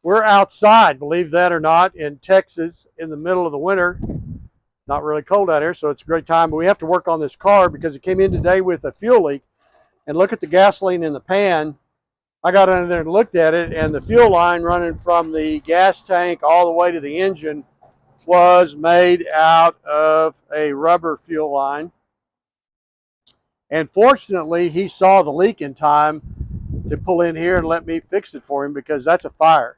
We're outside, believe that or not, in Texas in the middle of the winter. Not really cold out here, so it's a great time. But we have to work on this car because it came in today with a fuel leak. And look at the gasoline in the pan. I got under there and looked at it, and the fuel line running from the gas tank all the way to the engine was made out of a rubber fuel line. And fortunately, he saw the leak in time to pull in here and let me fix it for him, because that's a fire.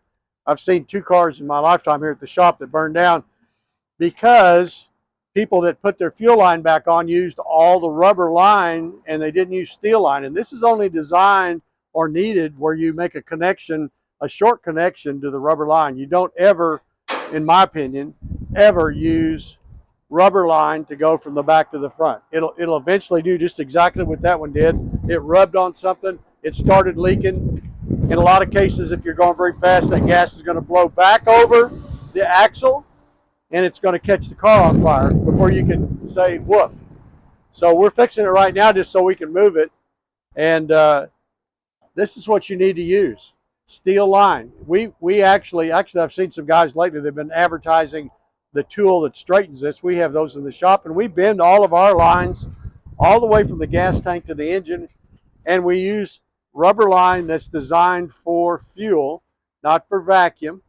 I've seen 2 cars in my lifetime here at the shop that burned down because people that put their fuel line back on used all the rubber line and they didn't use steel line. And this is only designed or needed where you make a connection, a short connection to the rubber line. You don't ever, in my opinion, ever use rubber line to go from the back to the front. It'll eventually do just exactly what that one did. It rubbed on something, it started leaking. In a lot of cases, if you're going very fast, that gas is going to blow back over the axle and it's going to catch the car on fire before you can say woof. So we're fixing it right now just so we can move it. And this is what you need to use: steel line. We actually I've seen some guys lately, they've been advertising the tool that straightens this. We have those in the shop, and we bend all of our lines all the way from the gas tank to the engine, and we use rubber line that's designed for fuel, not for vacuum,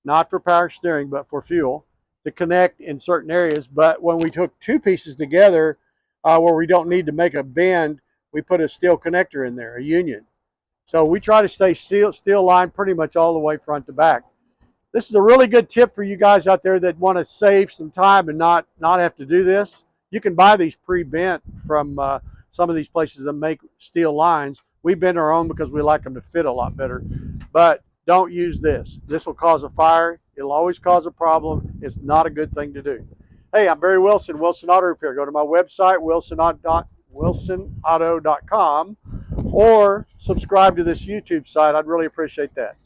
not for power steering, but for fuel, to connect in certain areas. But when we took 2 pieces together where we don't need to make a bend, we put a steel connector in there, a union. So we try to stay steel line pretty much all the way front to back. This is a really good tip for you guys out there that want to save some time and not have to do this. You can buy these pre-bent from some of these places that make steel lines. We bend our own because we like them to fit a lot better. But don't use this. This will cause a fire. It'll always cause a problem. It's not a good thing to do. Hey, I'm Barry Wilson, Wilson Auto Repair. Go to my website, wilsonauto.com, or subscribe to this YouTube site. I'd really appreciate that.